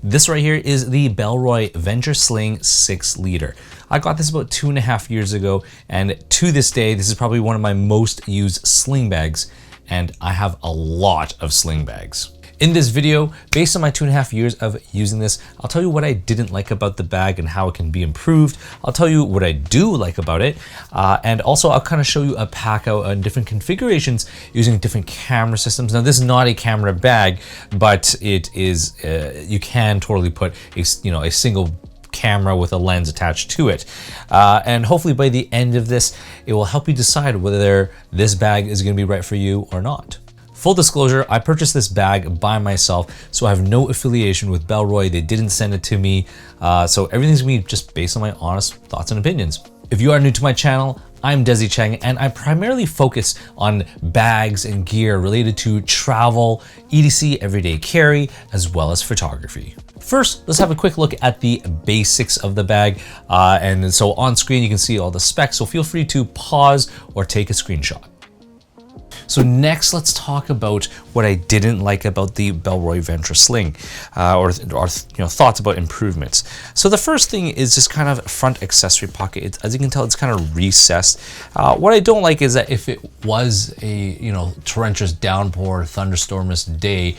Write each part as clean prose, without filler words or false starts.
This right here is the Bellroy Venture Sling 6 liter. I got this about 2.5 years ago, and to this day, this is probably one of my most used sling bags, and I have a lot of sling bags. In this video, based on my 2.5 years of using this, I'll tell you what I didn't like about the bag and how it can be improved. I'll tell you what I do like about it. And also I'll kind of show you a pack out on different configurations using different camera systems. Now this is not a camera bag, but it is, you can totally put a single camera with a lens attached to it. And hopefully by the end of this, it will help you decide whether this bag is going to be right for you or not. Full disclosure, I purchased this bag by myself, so I have no affiliation with Bellroy. They didn't send it to me. So everything's gonna be just based on my honest thoughts and opinions. If you are new to my channel, I'm Desy Cheng, and I primarily focus on bags and gear related to travel, EDC, everyday carry, as well as photography. First, let's have a quick look at the basics of the bag. And so on screen, you can see all the specs, so feel free to pause or take a screenshot. So next, let's talk about what I didn't like about the Bellroy Venture Sling, or thoughts about improvements. So the first thing is just kind of front accessory pocket. As you can tell, it's kind of recessed. What I don't like is that if it was a torrential downpour, thunderstormous day,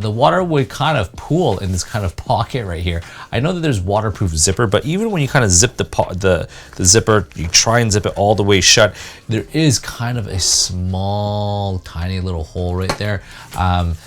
the water would kind of pool in this kind of pocket right here. I know that there's waterproof zipper, but even when you kind of zip the zipper, you try and zip it all the way shut, there is kind of a small, tiny little hole right there.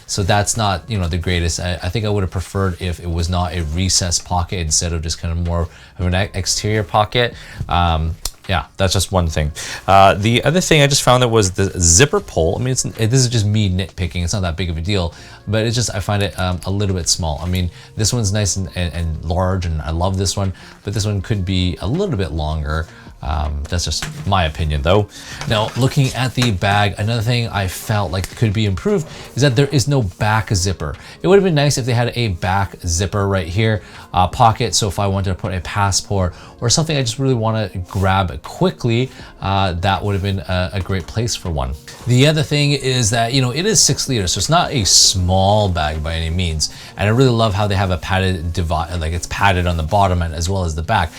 So that's not, the greatest. I think I would have preferred if it was not a recessed pocket instead of just kind of more of an exterior pocket. Yeah, that's just one thing. The other thing I just found that was the zipper pull. I mean, this is just me nitpicking. It's not that big of a deal, but it's just, I find it a little bit small. I mean, this one's nice and large, and I love this one, but this one could be a little bit longer. That's just my opinion though. Now, looking at the bag, another thing I felt like could be improved is that there is no back zipper. It would have been nice if they had a back zipper right here, pocket. So if I wanted to put a passport or something I just really want to grab quickly, that would have been a great place for one. The other thing is that, it is 6 liters, so it's not a small bag by any means. And I really love how they have a padded divide, like it's padded on the bottom and as well as the back.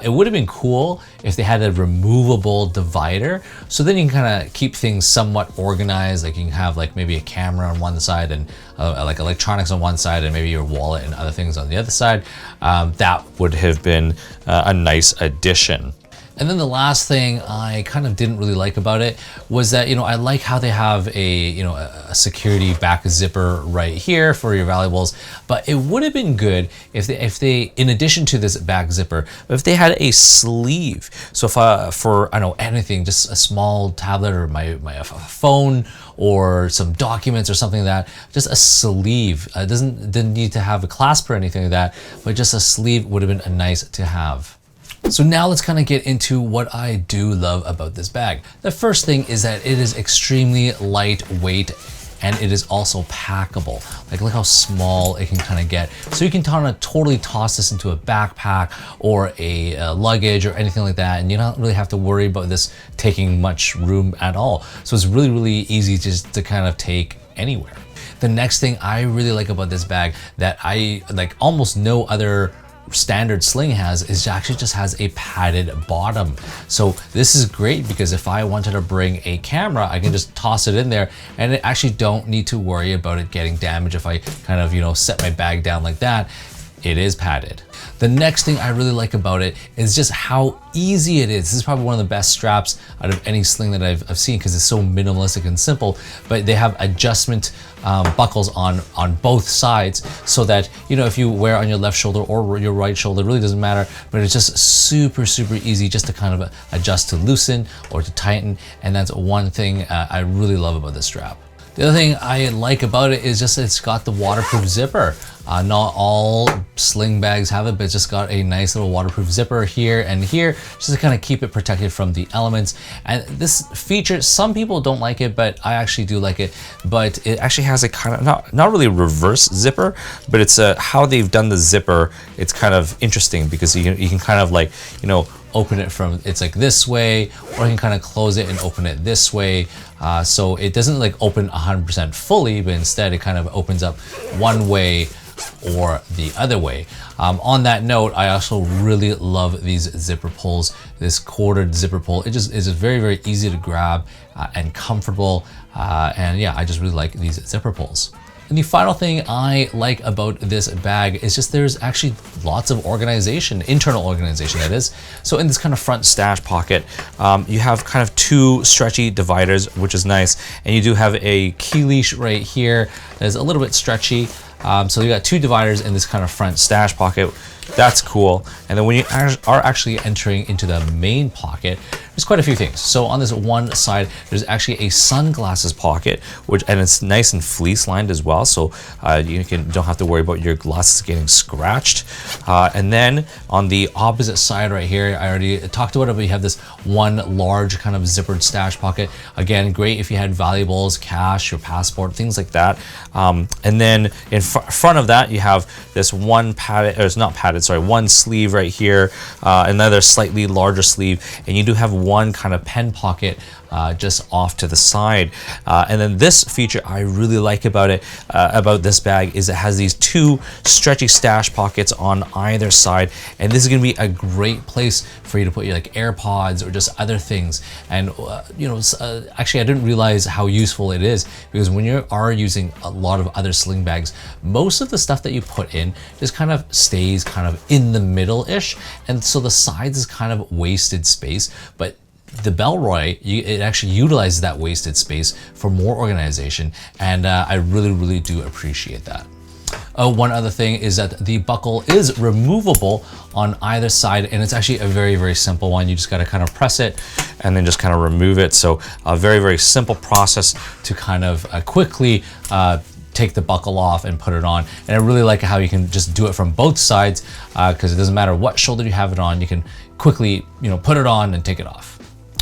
It would have been cool if they had a removable divider, so then you can kind of keep things somewhat organized. Like you can have like maybe a camera on one side and like electronics on one side and maybe your wallet and other things on the other side. That would have been a nice addition. And then the last thing I kind of didn't really like about it was that, I like how they have a security back zipper right here for your valuables, but it would have been good if they, in addition to this back zipper, if they had a sleeve. So if for, I don't know, anything, just a small tablet or my phone or some documents or something like that, just a sleeve. It didn't need to have a clasp or anything like that, but just a sleeve would have been nice to have. So now let's kind of get into what I do love about this bag. The first thing is that it is extremely lightweight, and it is also packable. Like, look how small it can kind of get. So you can kind of totally toss this into a backpack or a luggage or anything like that, and you don't really have to worry about this taking much room at all. So it's really, really easy just to kind of take anywhere. The next thing I really like about this bag that I like almost no other standard sling has is actually just has a padded bottom. So this is great because if I wanted to bring a camera, I can just toss it in there and I actually don't need to worry about it getting damaged if I kind of, set my bag down like that. It is padded. The next thing I really like about it is just how easy it is. This is probably one of the best straps out of any sling that I've seen because it's so minimalistic and simple, but they have adjustment buckles on both sides so that, if you wear on your left shoulder or your right shoulder, it really doesn't matter, but it's just super, super easy just to kind of adjust to loosen or to tighten. And that's one thing I really love about this strap. The other thing I like about it is just it's got the waterproof zipper. Not all sling bags have it, but it's just got a nice little waterproof zipper here and here, just to kind of keep it protected from the elements. And this feature, some people don't like it, but I actually do like it. But it actually has a kind of, not really a reverse zipper, but it's how they've done the zipper. It's kind of interesting because you can kind of like, open it from, it's like this way, or you can kind of close it and open it this way. So it doesn't like open 100% fully, but instead it kind of opens up one way or the other way. On that note, I also really love these zipper pulls, this quartered zipper pull. It just is very, very easy to grab and comfortable. And yeah, I just really like these zipper pulls. And the final thing I like about this bag is just there's actually lots of organization, internal organization that is. So in this kind of front stash pocket, you have kind of two stretchy dividers, which is nice. And you do have a key leash right here that is a little bit stretchy. So you got two dividers in this kind of front stash pocket. That's cool. And then when you are actually entering into the main pocket, there's quite a few things. So on this one side, there's actually a sunglasses pocket, and it's nice and fleece lined as well. So you don't have to worry about your glasses getting scratched. And then on the opposite side right here, I already talked about it, but you have this one large kind of zippered stash pocket. Again, great if you had valuables, cash, your passport, things like that. And then in front of that, you have this one padded, or it's not padded, sorry, one sleeve right here, another slightly larger sleeve, and you do have one kind of pen pocket just off to the side. And then this feature I really like about it, about this bag, is it has these two stretchy stash pockets on either side, and this is going to be a great place for you to put your like AirPods or just other things. And actually I didn't realize how useful it is, because when you are using a lot of other sling bags, most of the stuff that you put in just kind of stays kind of in the middle-ish, and so the sides is kind of wasted space. But the Bellroy, it actually utilizes that wasted space for more organization, and I really, really do appreciate that. One other thing is that the buckle is removable on either side, and it's actually a very, very simple one. You just got to kind of press it and then just kind of remove it. So a very, very simple process to kind of quickly take the buckle off and put it on. And I really like how you can just do it from both sides, because it doesn't matter what shoulder you have it on, you can quickly, put it on and take it off.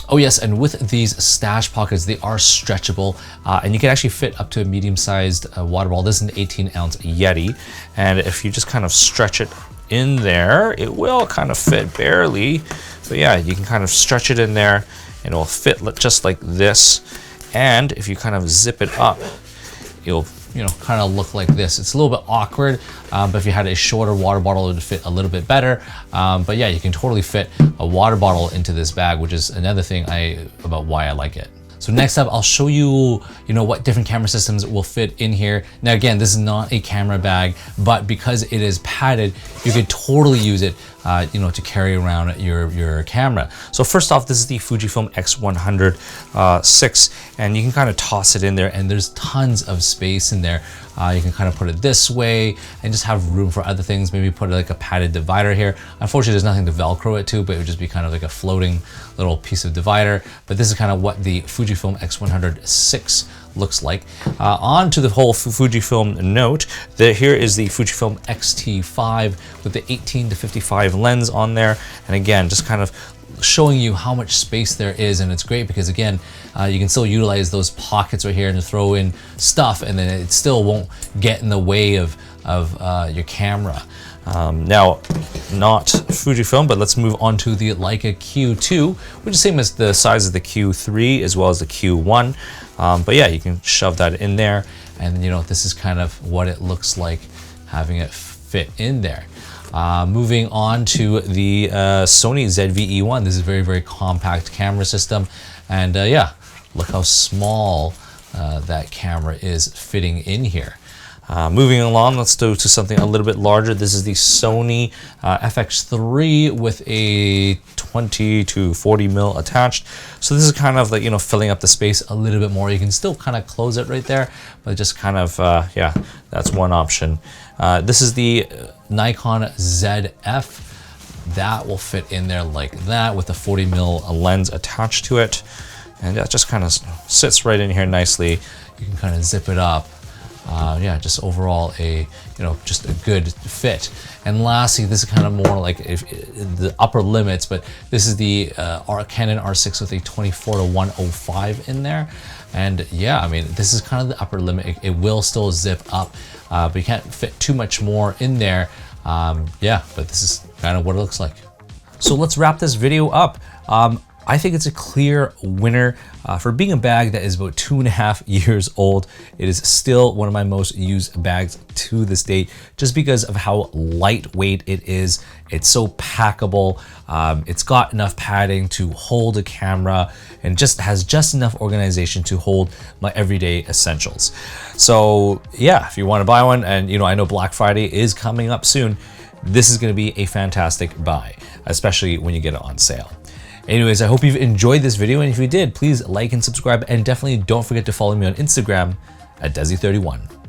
Oh yes, and with these stash pockets, they are stretchable, and you can actually fit up to a medium-sized water bottle. This is an 18-ounce Yeti, and if you just kind of stretch it in there, it will kind of fit barely. But yeah, you can kind of stretch it in there, and it will fit just like this. And if you kind of zip it up, it'll kind of look like this. It's a little bit awkward, but if you had a shorter water bottle, it would fit a little bit better. But yeah, you can totally fit a water bottle into this bag, which is another thing about why I like it. So next up, I'll show you, what different camera systems will fit in here. Now again, this is not a camera bag, but because it is padded, you could totally use it, to carry around your camera. So first off, this is the Fujifilm X100 6, and you can kind of toss it in there, and there's tons of space in there. You can kind of put it this way and just have room for other things. Maybe put like a padded divider here. Unfortunately, there's nothing to Velcro it to, but it would just be kind of like a floating little piece of divider. But this is kind of what the Fujifilm X100 6 looks like. On to the whole Fujifilm note, here is the Fujifilm X-T5 with the 18-55 lens on there. And again, just kind of showing you how much space there is, and it's great because again, you can still utilize those pockets right here and throw in stuff, and then it still won't get in the way of your camera. Now, not Fujifilm, but let's move on to the Leica Q2, which is the same as the size of the Q3 as well as the Q1. But yeah, you can shove that in there, and this is kind of what it looks like having it fit in there. Moving on to the Sony ZV-E1. This is a very, very compact camera system, and yeah, look how small that camera is fitting in here. Moving along, let's go to something a little bit larger. This is the Sony FX3 with a 20 to 40 mil attached. So this is kind of like, filling up the space a little bit more. You can still kind of close it right there, but just kind of, yeah, that's one option. This is the Nikon ZF. That will fit in there like that with a 40 mil lens attached to it. And that just kind of sits right in here nicely. You can kind of zip it up. Yeah, just overall just a good fit. And lastly, this is kind of more like the upper limits, but this is the Canon R6 with a 24-105 in there. And yeah, I mean, this is kind of the upper limit. It will still zip up, but you can't fit too much more in there. Yeah, but this is kind of what it looks like. So let's wrap this video up. I think it's a clear winner for being a bag that is about 2.5 years old. It is still one of my most used bags to this date, just because of how lightweight it is. It's so packable. It's got enough padding to hold a camera and just has just enough organization to hold my everyday essentials. So yeah, if you want to buy one, and I know Black Friday is coming up soon, this is going to be a fantastic buy, especially when you get it on sale. Anyways, I hope you've enjoyed this video, and if you did, please like and subscribe, and definitely don't forget to follow me on Instagram at Desy31.